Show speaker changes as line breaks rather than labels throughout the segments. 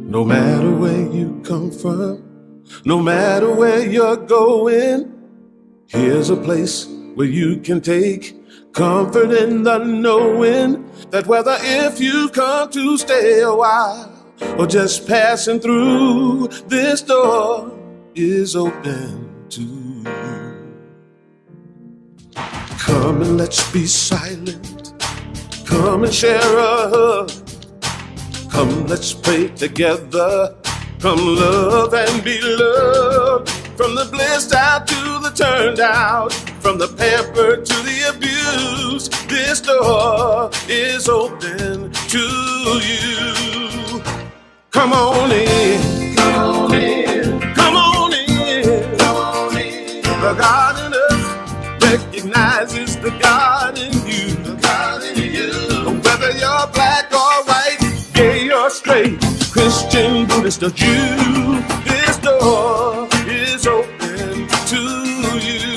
No matter where you come from, no matter where you're going, here's a place where you can take comfort in the knowing that whether if you've come to stay a while or just passing through, this door is open to you. Come and let's be silent. Come and share a hug. Come, let's pray together. Come love and be loved. From the blissed out to the turned out, from the pampered to the abused, this door is open to you. Come on in, come on in, come on in, come on in. The God in us recognizes the God in you, the God in you. Whether you're black or white, gay or straight, Christian, Buddhist or Jew, this door is open to you.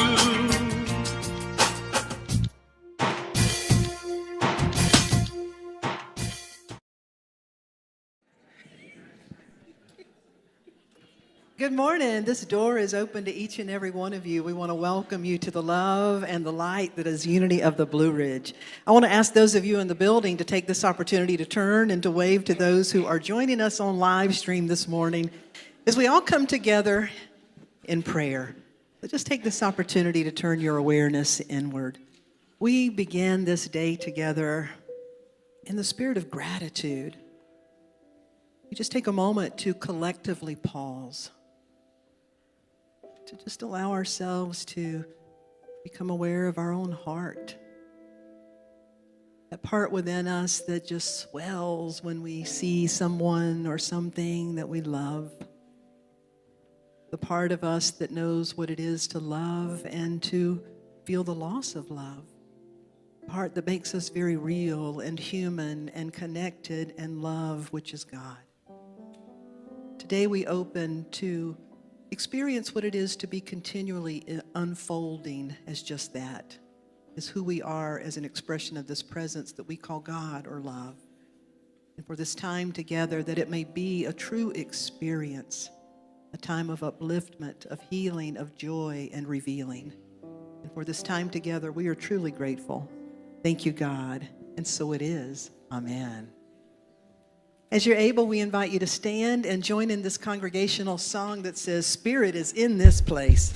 Good morning. This door is open to each and every one of you. We want to welcome you to the love and the light that is unity of the Blue Ridge. I want to ask those of you in the building to take this opportunity to turn and to wave to those who are joining us on live stream this morning as we all come together in prayer. So just take this opportunity to turn your awareness inward. We began this day together in the spirit of gratitude. We just take a moment to collectively pause, to just allow ourselves to become aware of our own heart. That part within us that just swells when we see someone or something that we love. The part of us that knows what it is to love and to feel the loss of love. The part that makes us very real and human and connected and love, which is God. Today we open to experience what it is to be continually unfolding as just that, as who we are as an expression of this presence that we call God or love. And for this time together, that it may be a true experience, a time of upliftment, of healing, of joy, and revealing. And for this time together, we are truly grateful. Thank you, God. And so it is. Amen. As you're able, we invite you to stand and join in this congregational song that says, "Spirit is in this place."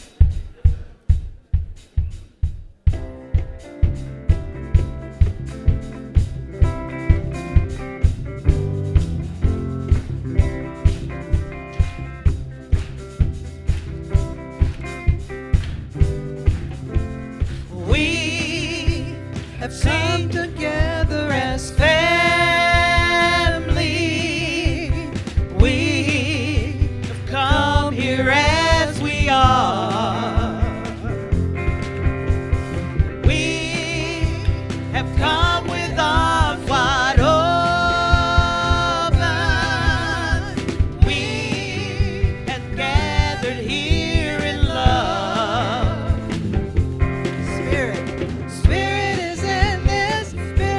We have come together as family. As we are, we have come with arms wide open. We have gathered here in love. Spirit is in this. Spirit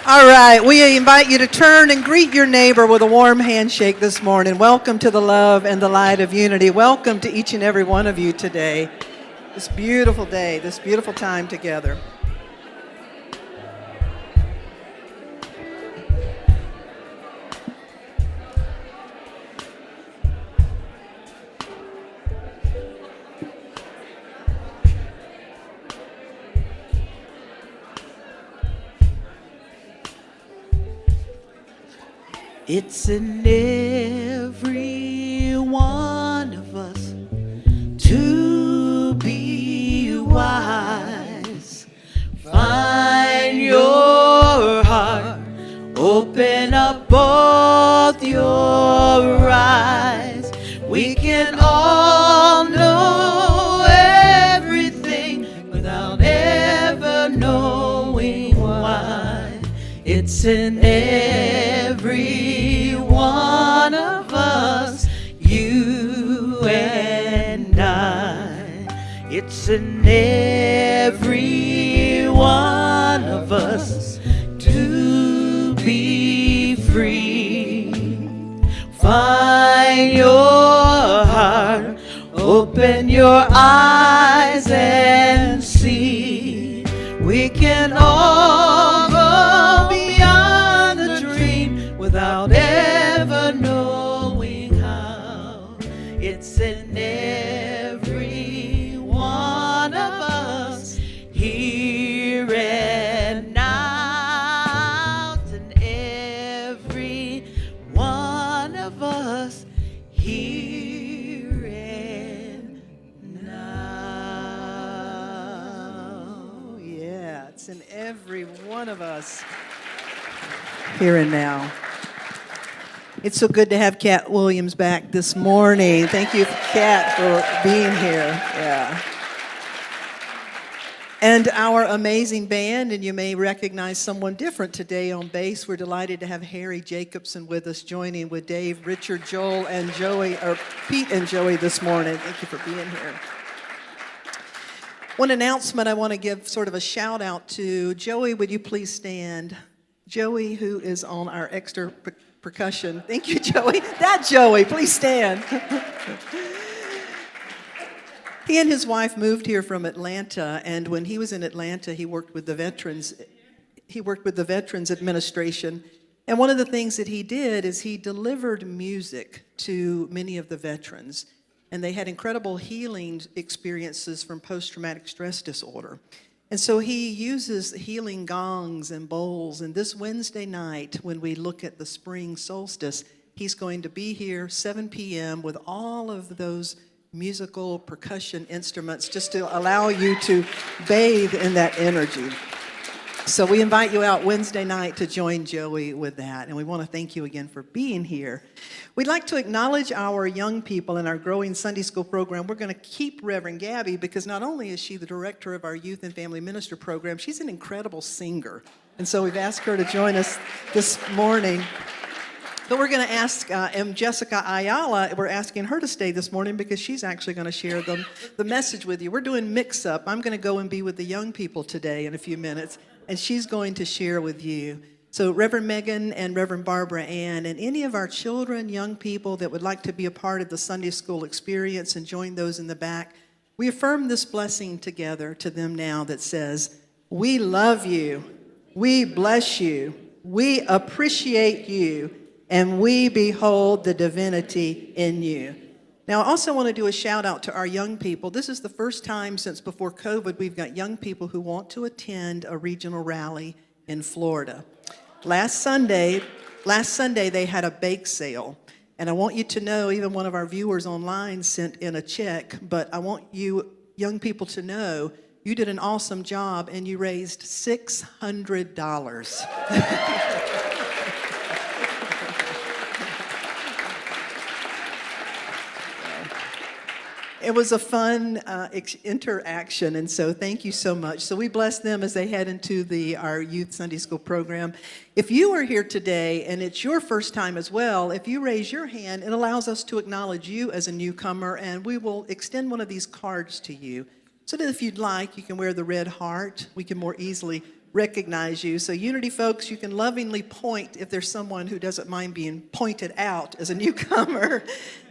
All right, we invite you to turn and greet your neighbor with a warm handshake this morning. Welcome to the love and the light of unity. Welcome to each and every one of you today. This beautiful day, this beautiful time together.
It's in every one of us to be wise. Find your heart, open up both your eyes. We can all know everything without ever knowing why. It's in every one of us, you and I. It's in every one of us to be free. Find your heart, open your eyes and see. We can all go beyond the dream without ever knowing how. It's in every one of us, here and now. It's in every one of us, here and now.
Yeah, it's in every one of us, here and now. It's so good to have Kat Williams back this morning. Thank you, Kat, for being here. Yeah. And our amazing band, and you may recognize someone different today on bass. We're delighted to have Harry Jacobson with us, joining with Dave, Richard, Joel, and Joey, or Pete and Joey this morning. Thank you for being here. One announcement I want to give sort of a shout out to. Joey, would you please stand? Joey, who is on our extra percussion. Thank you, Joey. That Joey, please stand. He and his wife moved here from Atlanta, and when he was in Atlanta, he worked with the Veterans. He worked with the Veterans Administration, and one of the things that he did is he delivered music to many of the veterans, and they had incredible healing experiences from post-traumatic stress disorder. And so he uses healing gongs and bowls, and this Wednesday night, when we look at the spring solstice, he's going to be here 7 p.m. with all of those musical percussion instruments just to allow you to bathe in that energy. So we invite you out Wednesday night to join Joey with that, and we want to thank you again for being here. We'd like to acknowledge our young people in our growing Sunday school program. We're going to keep Reverend Gabby because not only is she the director of our Youth and Family Minister program, she's an incredible singer. And so we've asked her to join us this morning. But we're going to ask Jessica Ayala, we're asking her to stay this morning because she's actually going to share the message with you. We're doing mix-up. I'm going to go and be with the young people today in a few minutes, and she's going to share with you. So Reverend Megan and Reverend Barbara Ann, and any of our children, young people that would like to be a part of the Sunday school experience and join those in the back, we affirm this blessing together to them now that says, we love you, we bless you, we appreciate you, and we behold the divinity in you. Now, I also want to do a shout out to our young people. This is the first time since before COVID we've got young people who want to attend a regional rally in Florida. Last Sunday they had a bake sale. And I want you to know, even one of our viewers online sent in a check, but I want you young people to know you did an awesome job and you raised $600. It was a fun interaction, and so thank you so much. So we bless them as they head into our Youth Sunday School program. If you are here today, and it's your first time as well, if you raise your hand, it allows us to acknowledge you as a newcomer, and we will extend one of these cards to you. So that if you'd like, you can wear the red heart. We can more easily recognize you. So Unity folks, you can lovingly point if there's someone who doesn't mind being pointed out as a newcomer,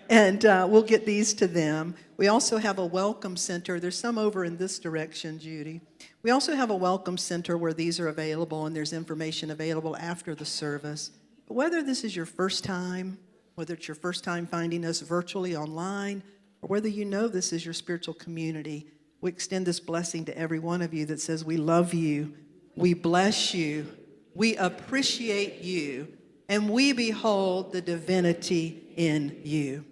and we'll get these to them. We also have a welcome center. There's some over in this direction, Judy. We also have a welcome center where these are available, and there's information available after the service. But whether this is your first time, whether it's your first time finding us virtually online, or whether you know this is your spiritual community, we extend this blessing to every one of you that says we love you, we bless you, we appreciate you, and we behold the divinity in you.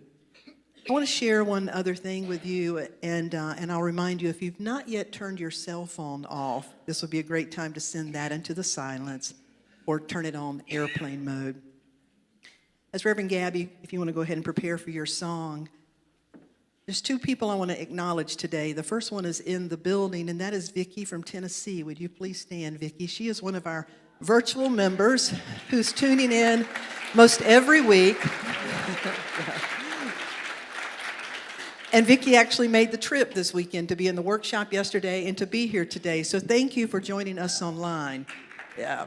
I want to share one other thing with you, and I'll remind you, if you've not yet turned your cell phone off, this would be a great time to send that into the silence or turn it on airplane mode. As Reverend Gabby, if you want to go ahead and prepare for your song, there's two people I want to acknowledge today. The first one is in the building, and that is Vicki from Tennessee. Would you please stand, Vicki? She is one of our virtual members who's tuning in most every week. And Vicki actually made the trip this weekend to be in the workshop yesterday and to be here today. So thank you for joining us online. Yeah.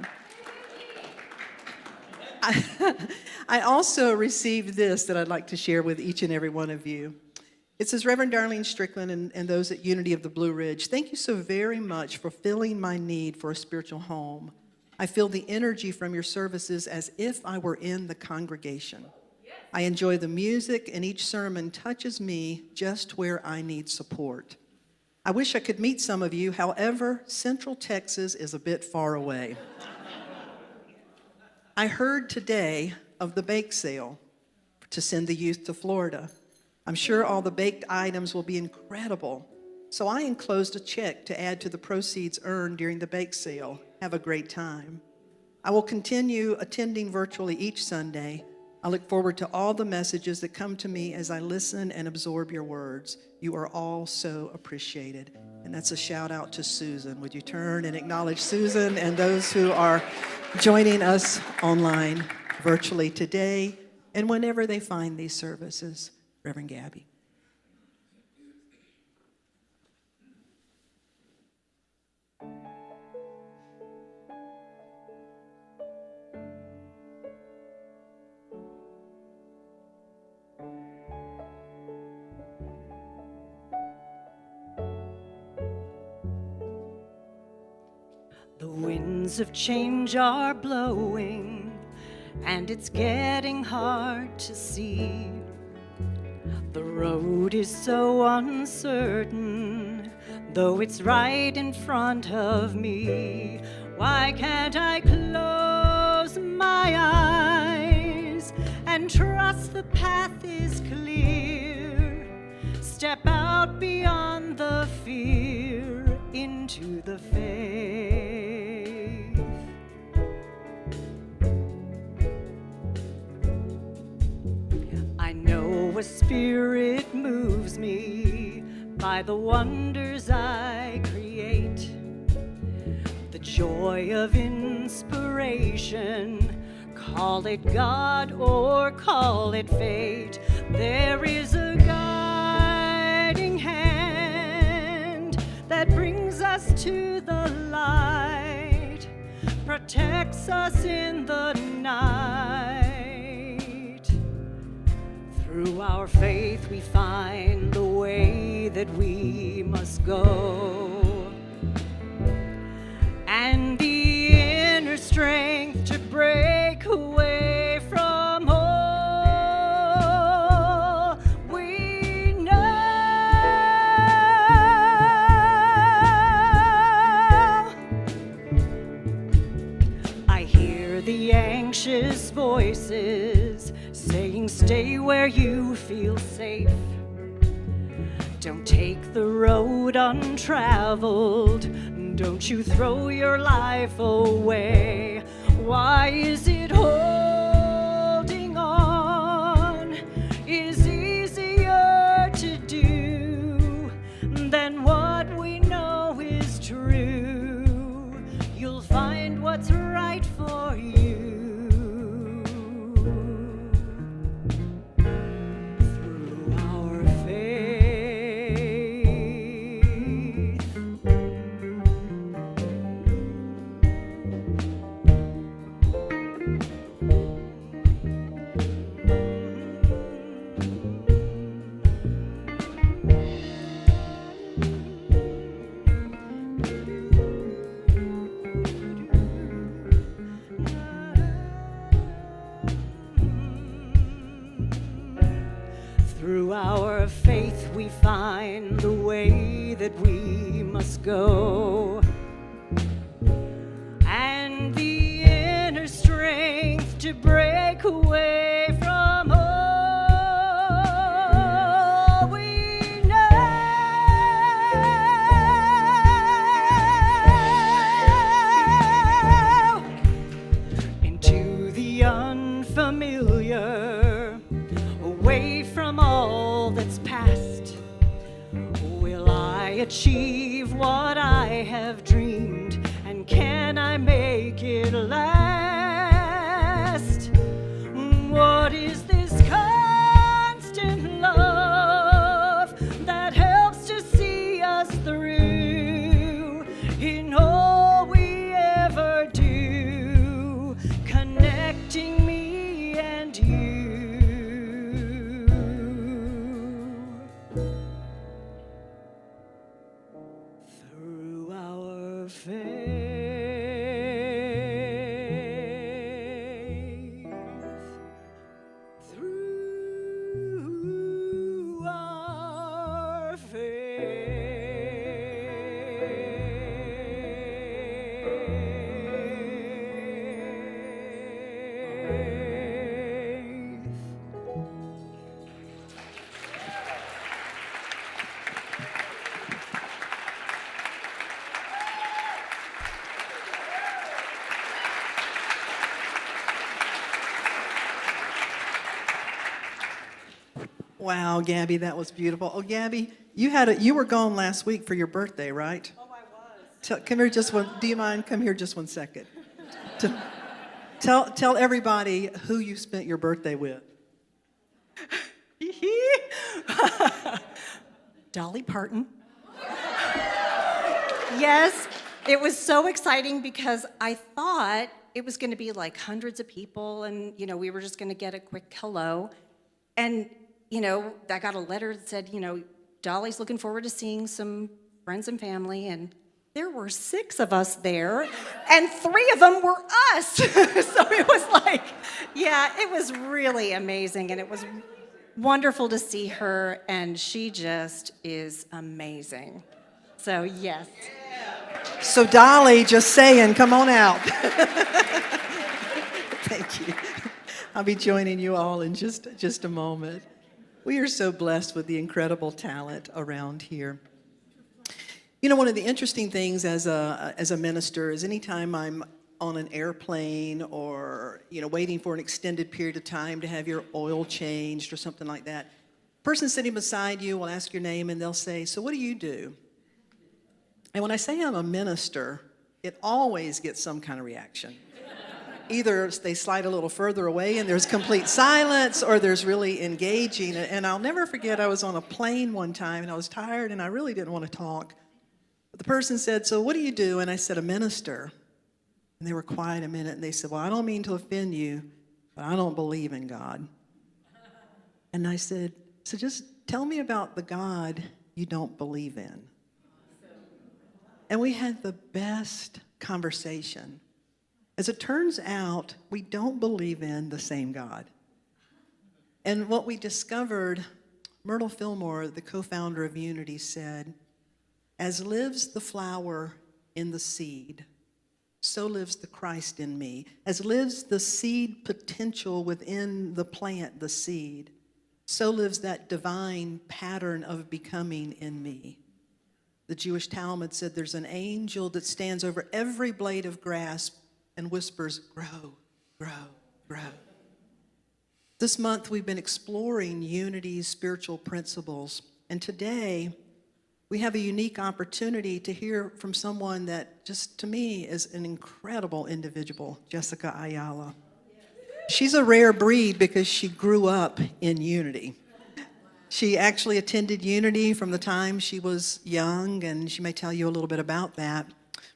I also received this that I'd like to share with each and every one of you. It says, Reverend Darlene Strickland and those at Unity of the Blue Ridge, thank you so very much for filling my need for a spiritual home. I feel the energy from your services as if I were in the congregation. I enjoy the music, and each sermon touches me just where I need support. I wish I could meet some of you. However, Central Texas is a bit far away. I heard today of the bake sale to send the youth to Florida. I'm sure all the baked items will be incredible. So I enclosed a check to add to the proceeds earned during the bake sale. Have a great time. I will continue attending virtually each Sunday. I look forward to all the messages that come to me as I listen and absorb your words. You are all so appreciated. And that's a shout out to Susan. Would you turn and acknowledge Susan and those who are joining us online virtually today and whenever they find these services? Reverend Gabby.
The winds of change are blowing, and it's getting hard to see. The road is so uncertain, though it's right in front of me. Why can't I close my eyes and trust the path is clear? Step out beyond the fear into the faith. I know a spirit moves me by the wonders I create. The joy of inspiration, call it God or call it fate. There is a guiding hand that brings us to the light, protects us in the night. Through our faith we find the way that we must go, and the inner strength to break away from all we know. I hear the anxious voices saying, stay where you feel safe. Don't take the road untraveled. Don't you throw your life away. Why is it holding on is easier to do than what we know is true? You'll find what's right for you. Through our faith we find the way that we must go, and the inner strength to break away from all we know into the unfamiliar, away from all that's past. Will I achieve what I have dreamed, and can I make it last? What is this constant love that helps to see us through in all we ever do, connecting me and you? Through our faith, through our faith.
Wow, Gabby, that was beautiful. Oh, Gabby, you were gone last week for your birthday, right?
Oh, I was.
Come here just one. Do you mind? Come here just 1 second. Tell everybody who you spent your birthday with.
Dolly Parton. Yes, it was so exciting because I thought it was going to be like hundreds of people, and we were just going to get a quick hello. And I got a letter that said, Dolly's looking forward to seeing some friends and family, and there were 6 of us there, and 3 of them were us. So it was like, it was really amazing, and it was wonderful to see her, and she just is amazing. So, yes.
So Dolly, just saying, come on out. Thank you. I'll be joining you all in just a moment. We are so blessed with the incredible talent around here. One of the interesting things as a minister is anytime I'm on an airplane or, waiting for an extended period of time to have your oil changed or something like that, the person sitting beside you will ask your name and they'll say, "So what do you do?" And when I say I'm a minister, it always gets some kind of reaction. Either they slide a little further away and there's complete silence, or there's really engaging. And I'll never forget, I was on a plane one time and I was tired and I really didn't want to talk. But the person said, "So what do you do?" And I said, "A minister." And they were quiet a minute and they said, "Well, I don't mean to offend you, but I don't believe in God." And I said, "So just tell me about the God you don't believe in." And we had the best conversation. As it turns out, we don't believe in the same God. And what we discovered, Myrtle Fillmore, the co-founder of Unity, said, "As lives the flower in the seed, so lives the Christ in me. As lives the seed potential within the plant, the seed, so lives that divine pattern of becoming in me." The Jewish Talmud said there's an angel that stands over every blade of grass and whispers, "Grow, grow, grow." This month we've been exploring Unity's spiritual principles, and today we have a unique opportunity to hear from someone that just to me is an incredible individual, Jessica Ayala. She's a rare breed because she grew up in Unity. She actually attended Unity from the time she was young, and she may tell you a little bit about that.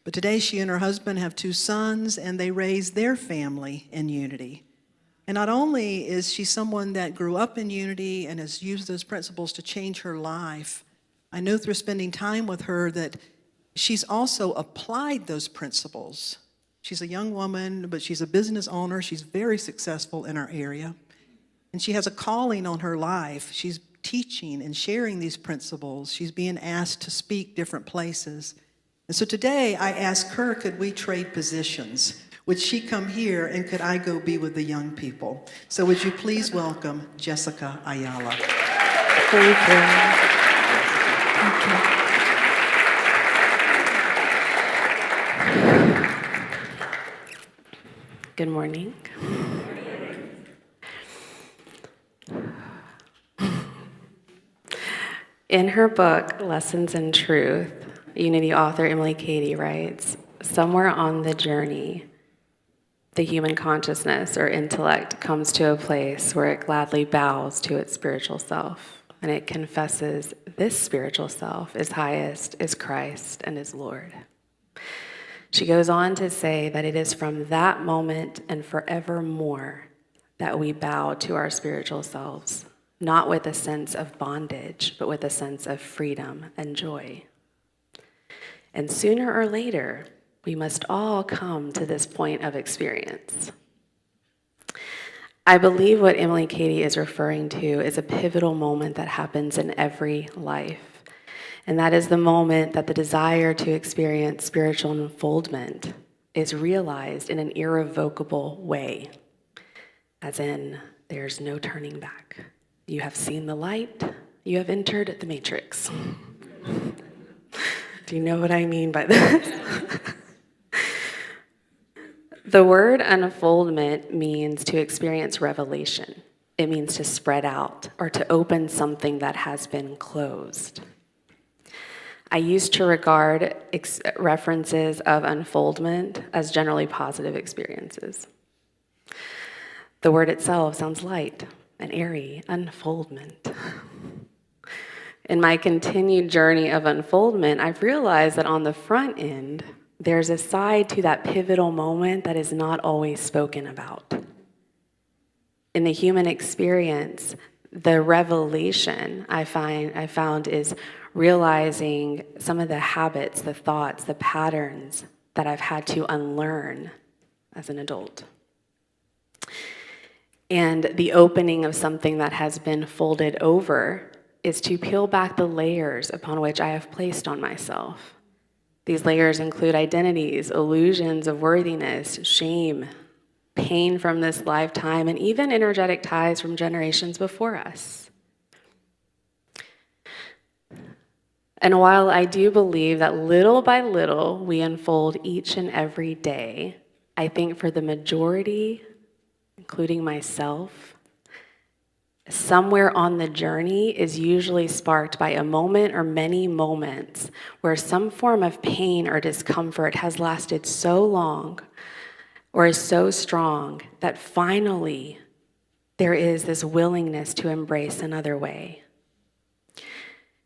But today she and her husband have 2 sons, and they raise their family in unity. And not only is she someone that grew up in unity and has used those principles to change her life, I know through spending time with her that she's also applied those principles. She's a young woman, but she's a business owner. She's very successful in our area. And she has a calling on her life. She's teaching and sharing these principles. She's being asked to speak different places. And so today I asked her, could we trade positions? Would she come here and could I go be with the young people? So would you please welcome Jessica Ayala.
Thank you. Good morning. In her book, Lessons in Truth, Unity author Emily Cady writes, somewhere on the journey, the human consciousness or intellect comes to a place where it gladly bows to its spiritual self, and it confesses this spiritual self is highest, is Christ, and is Lord. She goes on to say that it is from that moment and forevermore that we bow to our spiritual selves, not with a sense of bondage, but with a sense of freedom and joy. And sooner or later, we must all come to this point of experience. I believe what Emily Cady is referring to is a pivotal moment that happens in every life. And that is the moment that the desire to experience spiritual unfoldment is realized in an irrevocable way. As in, there's no turning back. You have seen the light, you have entered the matrix. Do you know what I mean by this? The word unfoldment means to experience revelation. It means to spread out or to open something that has been closed. I used to regard references of unfoldment as generally positive experiences. The word itself sounds light and airy, unfoldment. In my continued journey of unfoldment, I've realized that on the front end, there's a side to that pivotal moment that is not always spoken about. In the human experience, the revelation I found is realizing some of the habits, the thoughts, the patterns that I've had to unlearn as an adult. And the opening of something that has been folded over is to peel back the layers upon which I have placed on myself. These layers include identities, illusions of worthiness, shame, pain from this lifetime, and even energetic ties from generations before us. And while I do believe that little by little we unfold each and every day, I think for the majority, including myself, somewhere on the journey is usually sparked by a moment or many moments where some form of pain or discomfort has lasted so long or is so strong that finally there is this willingness to embrace another way.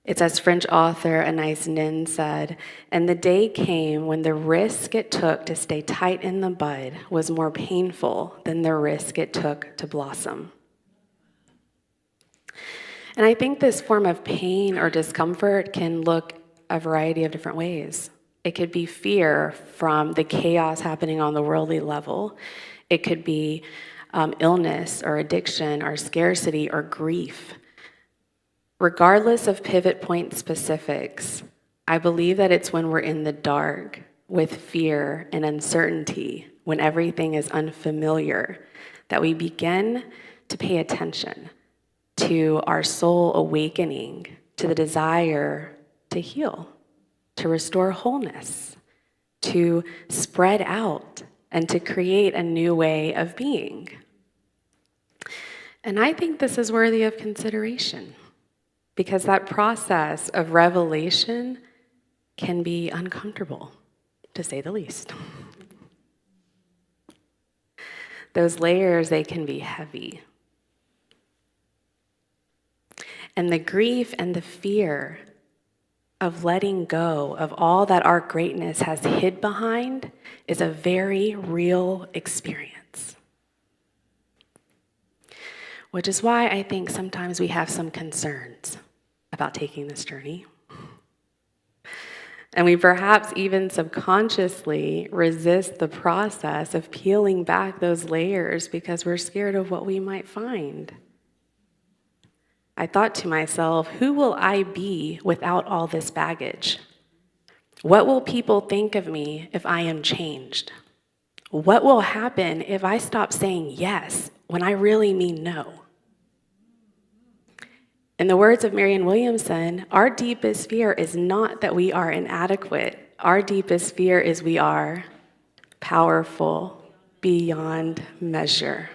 It's as French author Anais Nin said, and the day came when the risk it took to stay tight in the bud was more painful than the risk it took to blossom. And I think this form of pain or discomfort can look a variety of different ways. It could be fear from the chaos happening on the worldly level. It could be illness or addiction or scarcity or grief. Regardless of pivot point specifics, I believe that it's when we're in the dark with fear and uncertainty, when everything is unfamiliar, that we begin to pay attention to our soul awakening, to the desire to heal, to restore wholeness, to spread out, and to create a new way of being. And I think this is worthy of consideration, because that process of revelation can be uncomfortable, to say the least. Those layers, they can be heavy. And the grief and the fear of letting go of all that our greatness has hid behind is a very real experience. Which is why I think sometimes we have some concerns about taking this journey. And we perhaps even subconsciously resist the process of peeling back those layers because we're scared of what we might find. I thought to myself, who will I be without all this baggage? What will people think of me if I am changed? What will happen if I stop saying yes when I really mean no? In the words of Marianne Williamson, our deepest fear is not that we are inadequate. Our deepest fear is we are powerful beyond measure.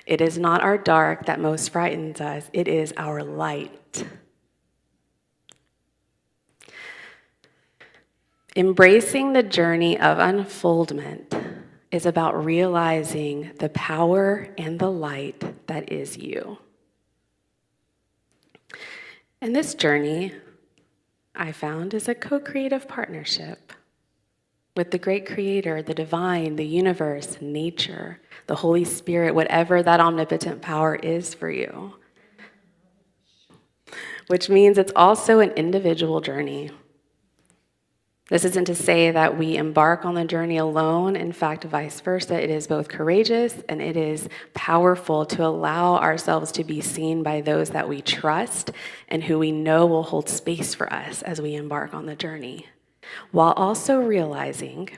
It is not our dark that most frightens us. It is our light. Embracing the journey of unfoldment is about realizing the power and the light that is you. And this journey, I found, is a co-creative partnership with the great creator, the divine, the universe, nature, the Holy Spirit, whatever that omnipotent power is for you. Which means it's also an individual journey. This isn't to say that we embark on the journey alone. In fact, vice versa. It is both courageous and it is powerful to allow ourselves to be seen by those that we trust and who we know will hold space for us as we embark on the journey, while also realizing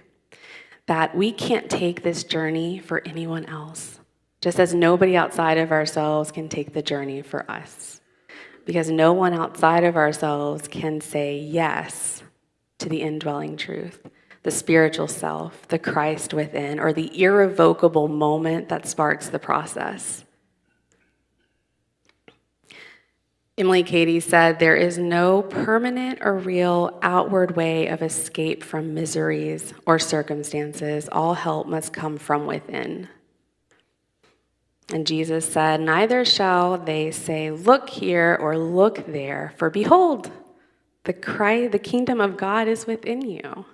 that we can't take this journey for anyone else, just as nobody outside of ourselves can take the journey for us, because no one outside of ourselves can say yes to the indwelling truth, the spiritual self, the Christ within, or the irrevocable moment that sparks the process. Emily Cady said, "There is no permanent or real outward way of escape from miseries or circumstances. All help must come from within." And Jesus said, "Neither shall they say, 'Look here,' or 'Look there,' for behold, the kingdom of God is within you."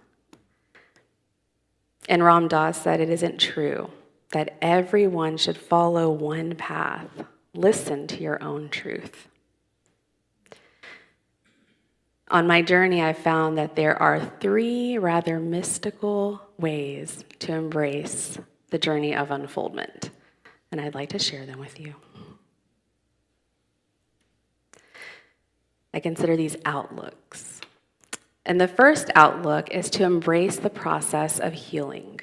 And Ram Dass said, "It isn't true that everyone should follow one path. Listen to your own truth." On my journey, I found that there are 3 rather mystical ways to embrace the journey of unfoldment, and I'd like to share them with you. I consider these outlooks. And the first outlook is to embrace the process of healing.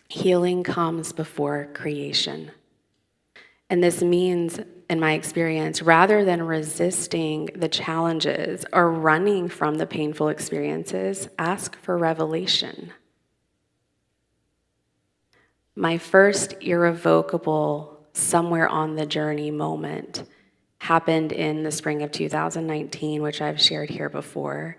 Healing comes before creation. And this means, in my experience, rather than resisting the challenges or running from the painful experiences, ask for revelation. My first irrevocable somewhere on the journey moment happened in the spring of 2019, which I've shared here before.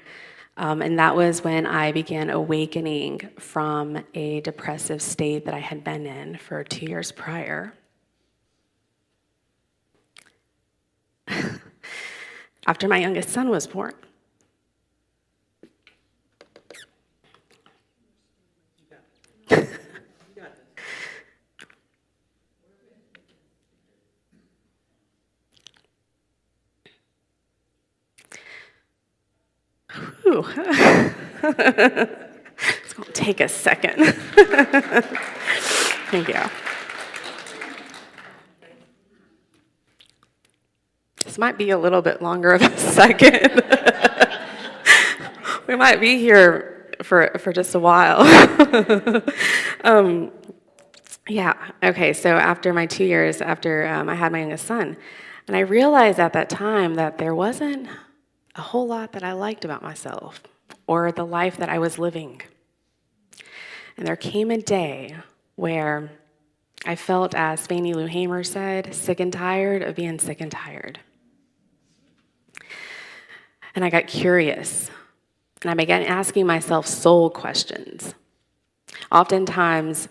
And that was when I began awakening from a depressive state that I had been in for 2 years prior. After my youngest son was born. Whew. It's going to take a second. Thank you. This might be a little bit longer of a second. We might be here for just a while. Okay, so after my 2 years, after I had my youngest son, and I realized at that time that there wasn't a whole lot that I liked about myself or the life that I was living. And there came a day where I felt, as Fannie Lou Hamer said, sick and tired of being sick and tired. And I got curious, and I began asking myself soul questions. Oftentimes,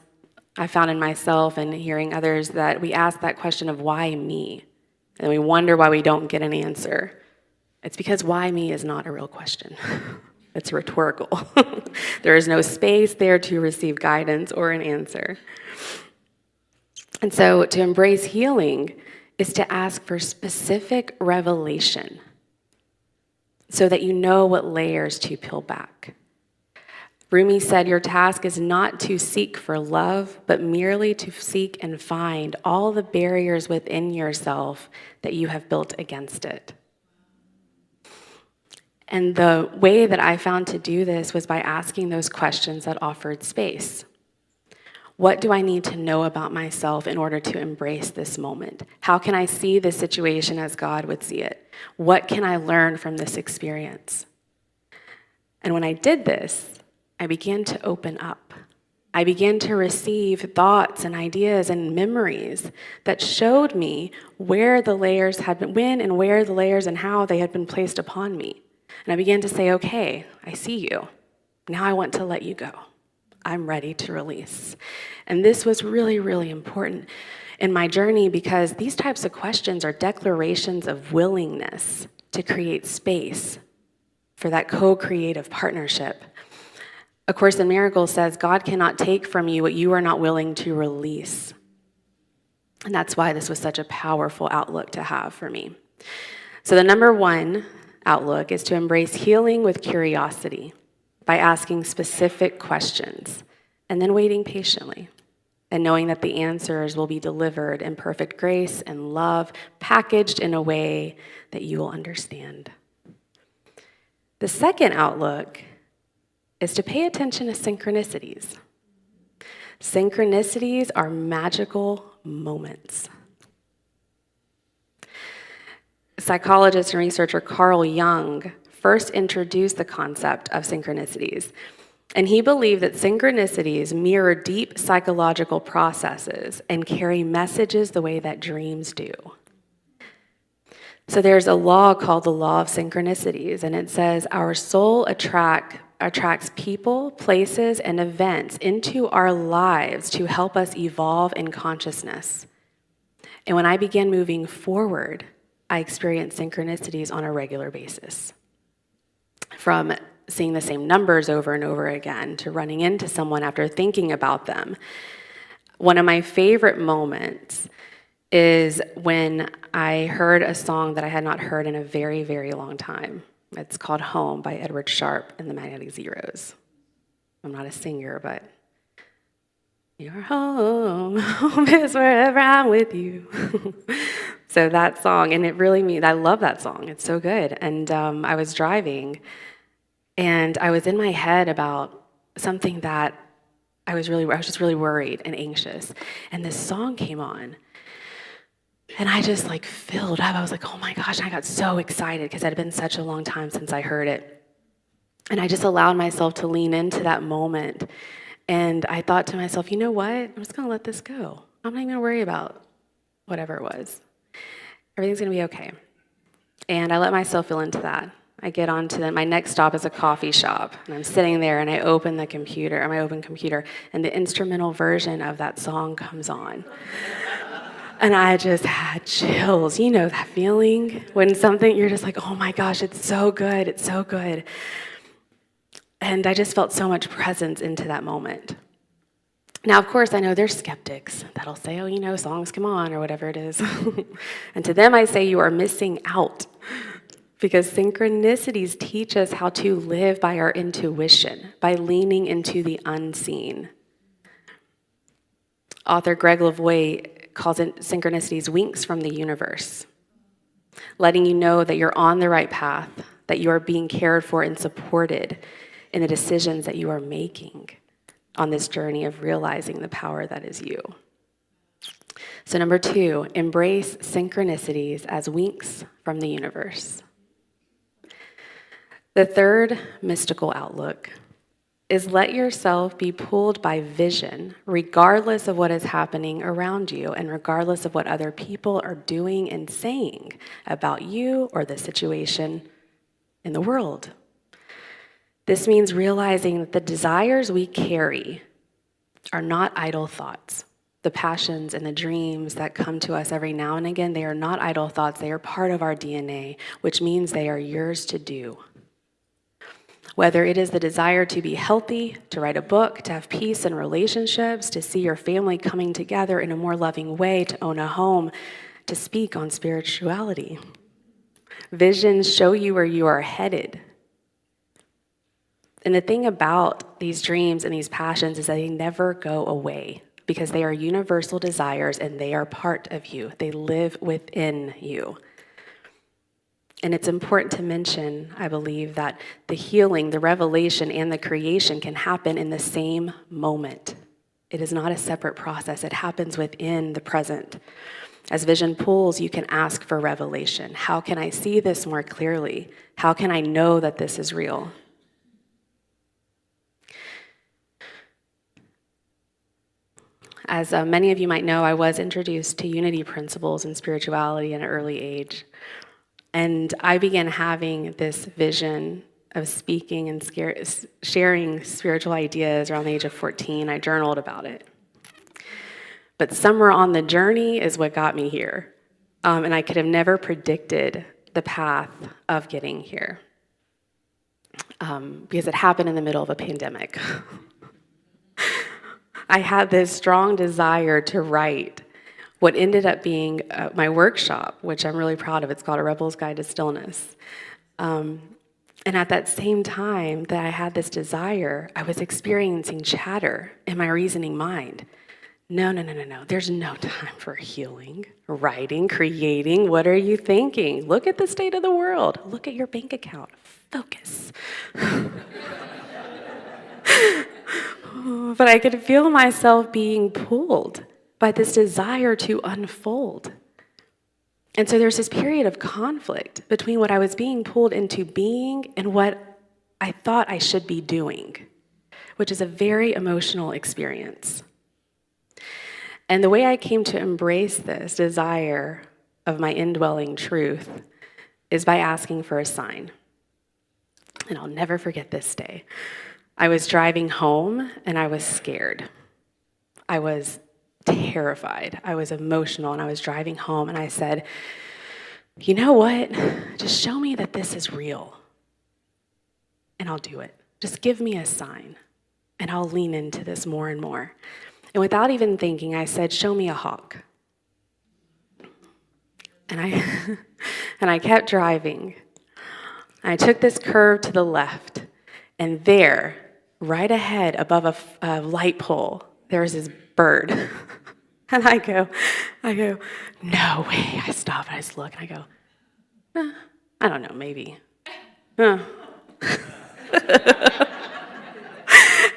I found in myself and hearing others that we ask that question of why me? And we wonder why we don't get an answer. It's because why me is not a real question. It's rhetorical. There is no space there to receive guidance or an answer. And so to embrace healing is to ask for specific revelation so that you know what layers to peel back. Rumi said, your task is not to seek for love, but merely to seek and find all the barriers within yourself that you have built against it. And the way that I found to do this was by asking those questions that offered space. What do I need to know about myself in order to embrace this moment? How can I see this situation as God would see it? What can I learn from this experience? And when I did this, I began to open up. I began to receive thoughts and ideas and memories that showed me where the layers had been, when and where the layers and how they had been placed upon me. And I began to say, okay, I see you. Now I want to let you go. I'm ready to release. And this was really, really important in my journey because these types of questions are declarations of willingness to create space for that co-creative partnership. A Course in Miracles says, God cannot take from you what you are not willing to release. And that's why this was such a powerful outlook to have for me. So the number one outlook is to embrace healing with curiosity by asking specific questions and then waiting patiently and knowing that the answers will be delivered in perfect grace and love, packaged in a way that you will understand. The second outlook is to pay attention to synchronicities. Synchronicities are magical moments. Psychologist and researcher Carl Jung first introduced the concept of synchronicities, and he believed that synchronicities mirror deep psychological processes and carry messages the way that dreams do. So there's a law called the law of synchronicities, and it says our soul attracts people, places, and events into our lives to help us evolve in consciousness. And when I began moving forward, I experienced synchronicities on a regular basis. From seeing the same numbers over and over again to running into someone after thinking about them. One of my favorite moments is when I heard a song that I had not heard in a very, very long time. It's called Home by Edward Sharpe and the Magnetic Zeros. I'm not a singer, but you're home. Home is wherever I'm with you. So that song, and it really means, I love that song. It's so good. And I was driving, and I was in my head about something that I was just really worried and anxious. And this song came on. And I just filled up. I was like, oh my gosh, and I got so excited because it had been such a long time since I heard it. And I just allowed myself to lean into that moment. And I thought to myself, you know what? I'm just going to let this go. I'm not even going to worry about whatever it was. Everything's going to be okay. And I let myself feel into that. I get on to my next stop is a coffee shop. And I'm sitting there and I open my open computer, and the instrumental version of that song comes on. And I just had chills. You know that feeling when something, you're just like, oh my gosh, it's so good, it's so good. And I just felt so much presence into that moment. Now, of course, I know there's skeptics that'll say, oh, songs come on, or whatever it is. And to them, I say you are missing out. Because synchronicities teach us how to live by our intuition, by leaning into the unseen. Author Greg Lavoie calls it synchronicities winks from the universe, letting you know that you're on the right path, that you are being cared for and supported in the decisions that you are making on this journey of realizing the power that is you. So number 2, embrace synchronicities as winks from the universe. The third mystical outlook is let yourself be pulled by vision, regardless of what is happening around you and regardless of what other people are doing and saying about you or the situation in the world. This means realizing that the desires we carry are not idle thoughts. The passions and the dreams that come to us every now and again, they are not idle thoughts. They are part of our DNA, which means they are yours to do. Whether it is the desire to be healthy, to write a book, to have peace in relationships, to see your family coming together in a more loving way, to own a home, to speak on spirituality. Visions show you where you are headed. And the thing about these dreams and these passions is that they never go away because they are universal desires and they are part of you. They live within you. And it's important to mention, I believe, that the healing, the revelation, and the creation can happen in the same moment. It is not a separate process. It happens within the present. As vision pulls, you can ask for revelation. How can I see this more clearly? How can I know that this is real? As many of you might know, I was introduced to unity principles and spirituality at an early age. And I began having this vision of speaking and sharing spiritual ideas around the age of 14. I journaled about it. But somewhere on the journey is what got me here. And I could have never predicted the path of getting here because it happened in the middle of a pandemic. I had this strong desire to write what ended up being my workshop, which I'm really proud of. It's called A Rebel's Guide to Stillness. And at that same time that I had this desire, I was experiencing chatter in my reasoning mind. No. There's no time for healing, writing, creating. What are you thinking? Look at the state of the world. Look at your bank account. Focus. But I could feel myself being pulled by this desire to unfold. And so there's this period of conflict between what I was being pulled into being and what I thought I should be doing, which is a very emotional experience. And the way I came to embrace this desire of my indwelling truth is by asking for a sign. And I'll never forget this day. I was driving home and I was scared. I was terrified. I was emotional and I was driving home and I said, you know what? Just show me that this is real and I'll do it. Just give me a sign and I'll lean into this more and more. And without even thinking, I said, show me a hawk. And I kept driving. I took this curve to the left and there, right ahead above a light pole, there was this bird. And I go, no way. I stop and I just look and I go, I don't know, maybe.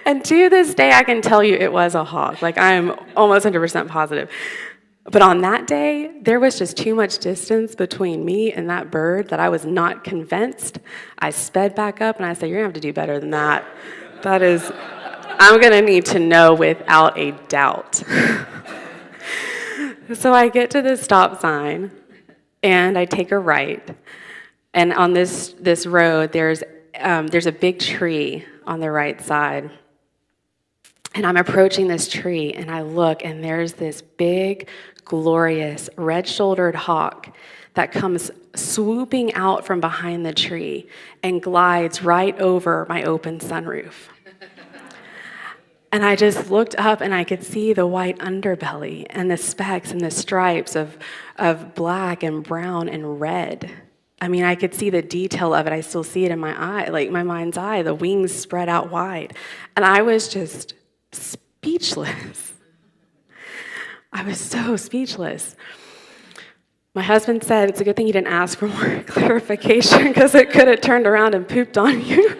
And to this day, I can tell you it was a hawk. Like, I'm almost 100% positive. But on that day, there was just too much distance between me and that bird that I was not convinced. I sped back up and I said, you're going to have to do better than that. That is, I'm going to need to know without a doubt. So I get to this stop sign and I take a right. And on this road, there's a big tree on the right side. And I'm approaching this tree and I look and there's this big, glorious, red-shouldered hawk that comes swooping out from behind the tree and glides right over my open sunroof. And I just looked up and I could see the white underbelly and the specks and the stripes of black and brown and red. I mean, I could see the detail of it. I still see it in my eye, like my mind's eye, the wings spread out wide. And I was just speechless. I was so speechless. My husband said, it's a good thing you didn't ask for more clarification because it could have turned around and pooped on you.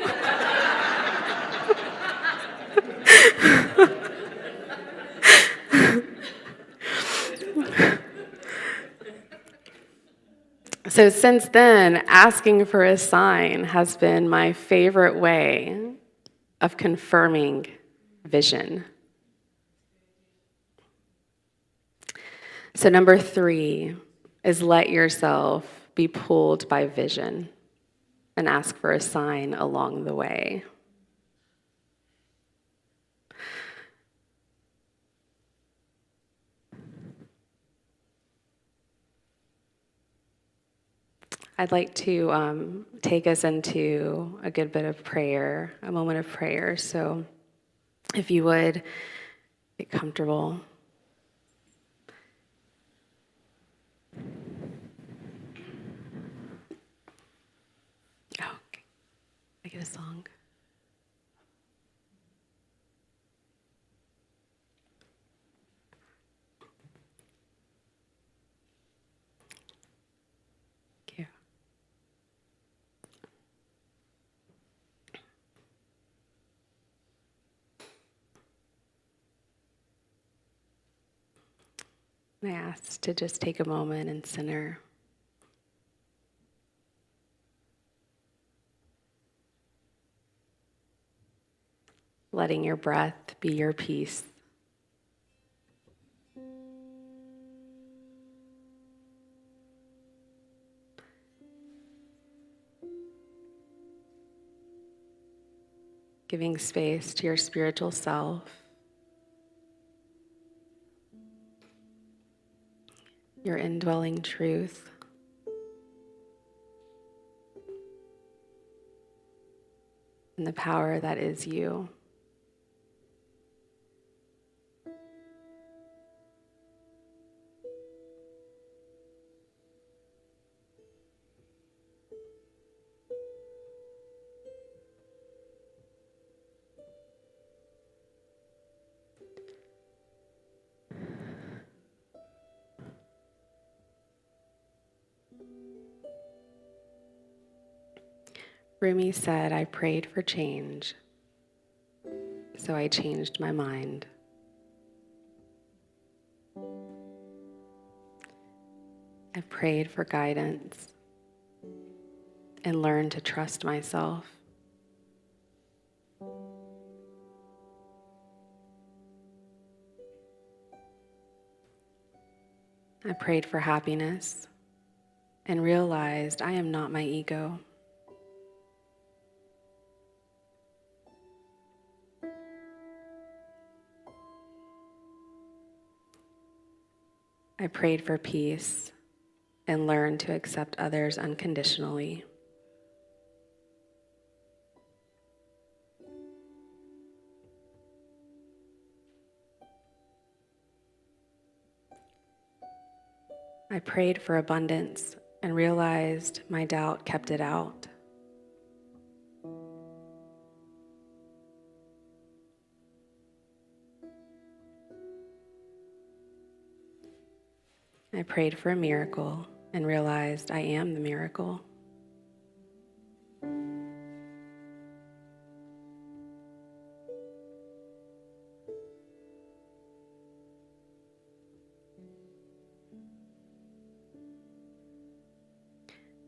So since then, asking for a sign has been my favorite way of confirming vision. So number 3 is let yourself be pulled by vision and ask for a sign along the way. I'd like to take us into a good bit of prayer, a moment of prayer. So if you would get comfortable. Oh, okay. I get a song. Thank you. I ask to just take a moment and center. Letting your breath be your peace. Giving space to your spiritual self. Your indwelling truth. And the power that is you. Rumi said, I prayed for change, so I changed my mind. I prayed for guidance and learned to trust myself. I prayed for happiness and realized I am not my ego. I prayed for peace and learned to accept others unconditionally. I prayed for abundance and realized my doubt kept it out. I prayed for a miracle and realized I am the miracle.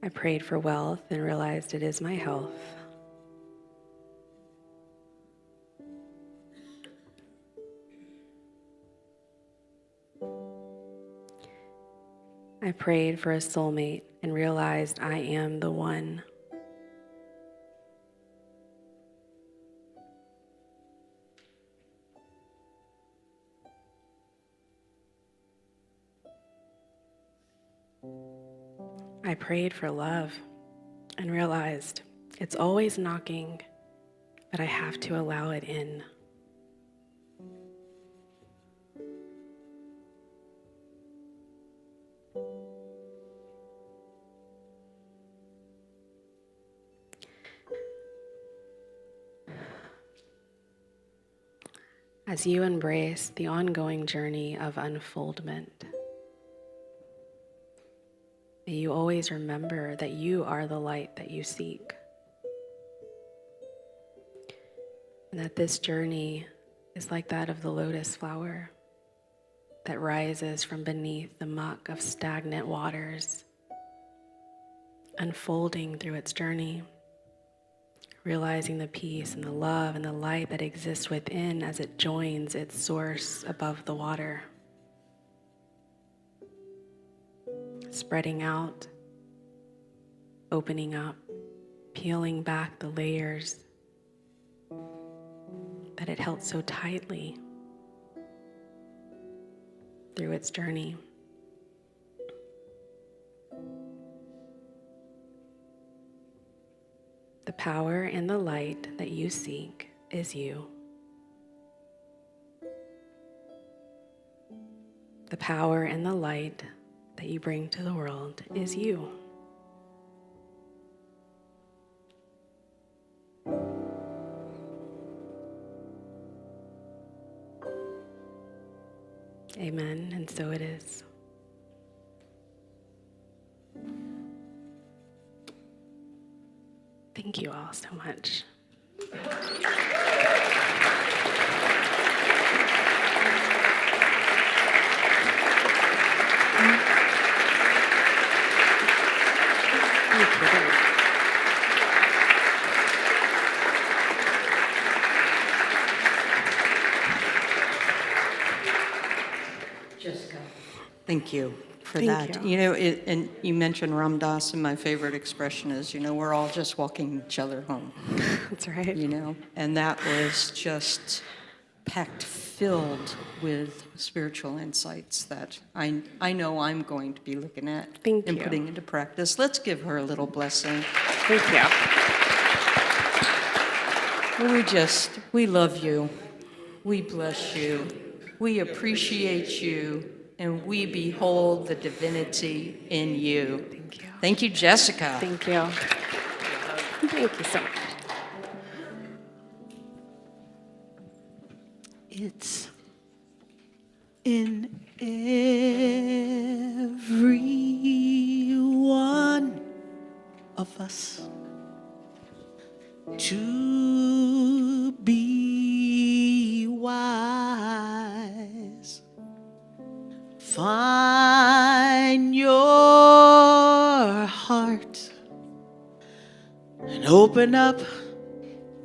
I prayed for wealth and realized it is my health. I prayed for a soulmate and realized I am the one. I prayed for love and realized it's always knocking, but I have to allow it in. As you embrace the ongoing journey of unfoldment, may you always remember that you are the light that you seek, and that this journey is like that of the lotus flower that rises from beneath the muck of stagnant waters, unfolding through its journey, realizing the peace and the love and the light that exists within as it joins its source above the water, spreading out, opening up, peeling back the layers that it held so tightly through its journey. power and the light that you seek is you. The power and the light that you bring to the world is you. Amen, and so it is. Thank you all so much.
Jessica. Thank you for
Thank
that.
you.
You know, and you mentioned Ram Dass, and my favorite expression is, we're all just walking each other home,
That's right.
and that was just packed, filled with spiritual insights that I know I'm going to be looking at
Thank
and
you.
putting into practice. Let's give her a little blessing.
Thank you.
We love you. We bless you. We appreciate you. And we behold the divinity in you.
Thank you.
Thank you, Jessica.
Thank you. Thank you so much.
It's in every one of us to be wise. Find your heart and open up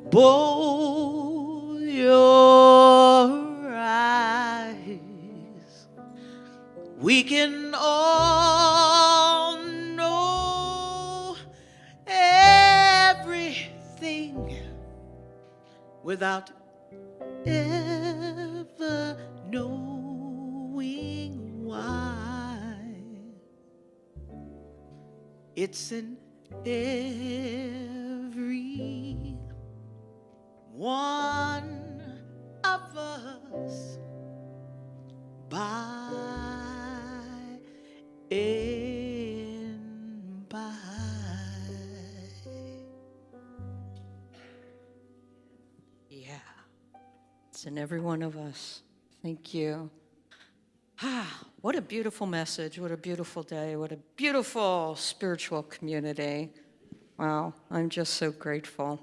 both your eyes. We can all know everything without ever knowing why. It's in every one of us, by and by.
Yeah. It's in every one of us. Thank you. What a beautiful message. What a beautiful day. What a beautiful spiritual community. Wow, I'm just so grateful.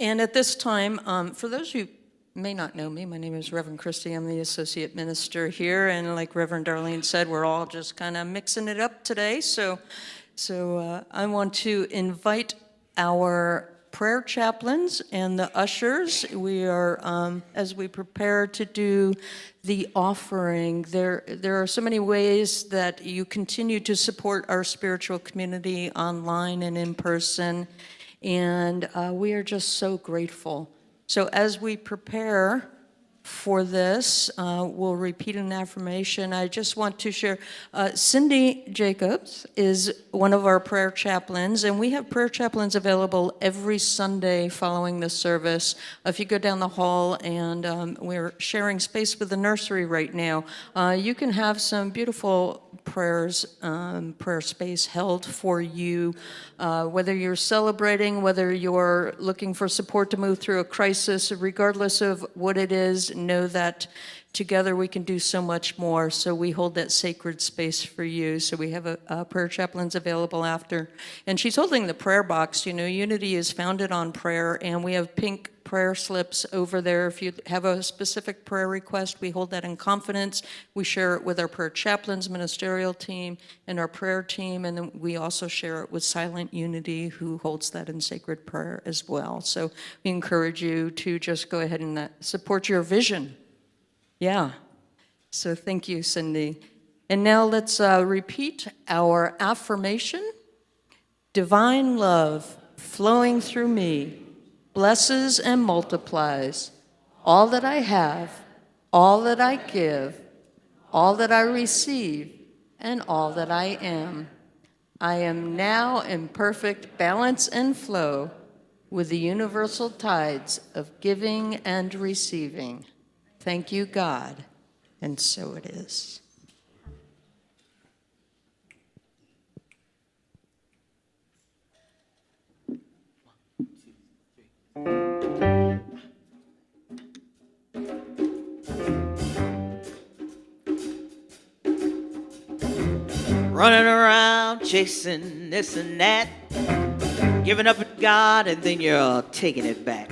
And at this time, for those who may not know me, my name is Reverend Christy. I'm the associate minister here. And like Reverend Darlene said, we're all just kind of mixing it up today. So I want to invite our prayer chaplains and the ushers. We are, as we prepare to do the offering, there are so many ways that you continue to support our spiritual community online and in person, and we are just so grateful. So as we prepare for this, we'll repeat an affirmation. I just want to share, Cindy Jacobs is one of our prayer chaplains, and we have prayer chaplains available every Sunday following the service. If you go down the hall, and we're sharing space with the nursery right now, you can have some beautiful prayers, prayer space held for you, whether you're celebrating, whether you're looking for support to move through a crisis, regardless of what it is, know that together we can do so much more. So we hold that sacred space for you. So we have a prayer chaplains available after. And she's holding the prayer box. Unity is founded on prayer, and we have pink prayer slips over there. If you have a specific prayer request, we hold that in confidence. We share it with our prayer chaplains, ministerial team, and our prayer team, and then we also share it with Silent Unity, who holds that in sacred prayer as well. So we encourage you to just go ahead and support your vision. Yeah. So thank you, Cindy. And now let's repeat our affirmation. Divine love flowing through me blesses and multiplies all that I have, all that I give, all that I receive, and all that I am. I am now in perfect balance and flow with the universal tides of giving and receiving. Thank you, God, and so it is.
Running around chasing this and that, giving up at God and then you're taking it back.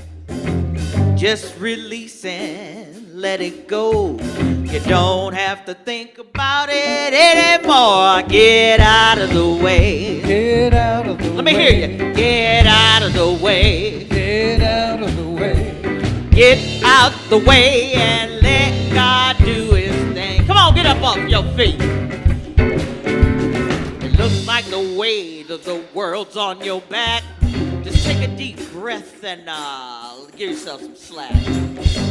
Just release and let it go. You don't have to think about it anymore. Get out of the way.
Get out of the way.
Let me hear you. Get out of the way.
Get out of the way.
Get out the way and let God do his thing. Come on, get up off your feet. It looks like the weight of the world's on your back. Just take a deep breath and give yourself some slack.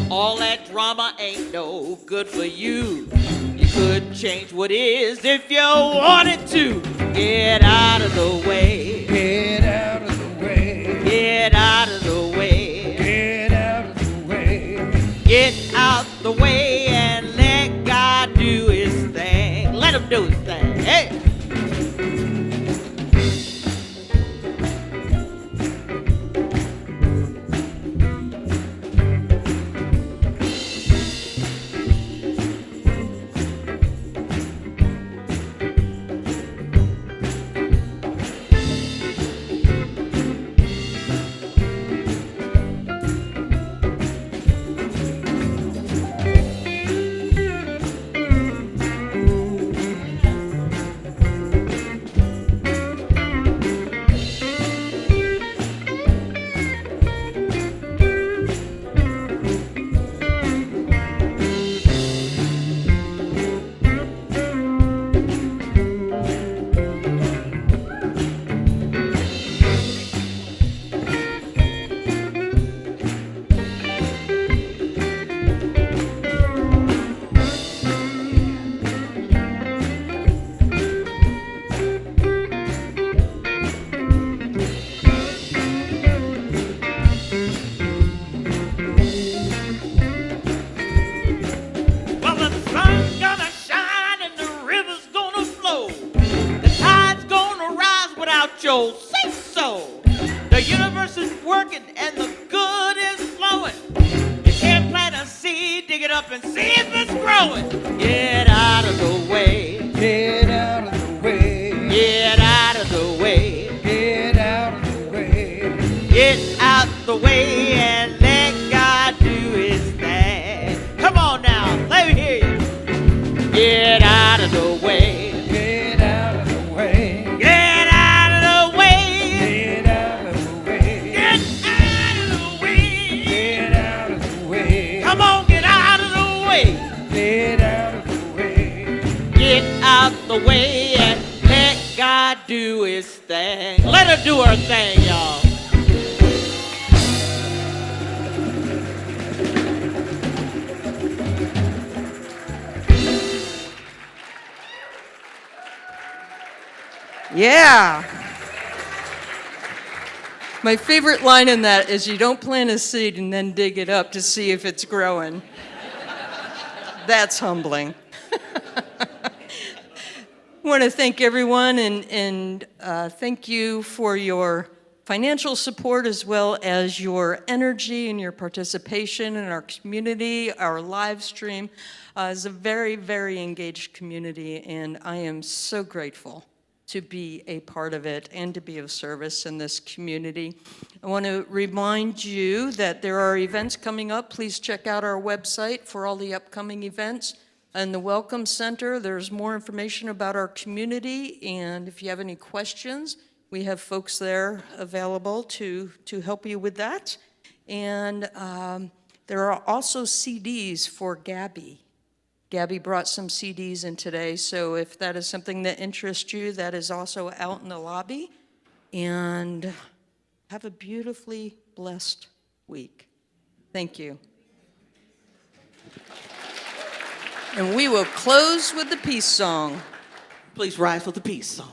All that drama ain't no good for you. You could change what is if you wanted to. Get out of the way.
Get out of the way.
Get out of the way.
Get out of the way.
Get out the way and let God do his thing. Let him do his thing. Hey! Say so. The universe is working and the good is flowing. You can't plant a seed, dig it up and see if it's growing. Get out of the way.
Get out of the way.
Get out of the way.
Get out of the way.
Get out the way and let God do his thing. Come on now, let me hear you. Get out of the way.
Get out of the way.
Get out of the way.
Get out of the way.
Get out of the way.
Get out of the way.
Come on, get out of the way.
Get out of the way.
Get out the way and let God do his thing. Let her do her thing, y'all.
Yeah. My favorite line in that is you don't plant a seed and then dig it up to see if it's growing. That's humbling. I want to thank everyone and thank you for your financial support as well as your energy and your participation in our community. Our live stream is a very, very engaged community, and I am so grateful to be a part of it and to be of service in this community. I want to remind you that there are events coming up. Please check out our website for all the upcoming events. In the Welcome Center, there's more information about our community, and if you have any questions, we have folks there available to help you with that. And there are also CDs for Gabby. Gabby brought some CDs in today, so if that is something that interests you, that is also out in the lobby. And have a beautifully blessed week. Thank you. And we will close with the peace song.
Please rise for the peace song.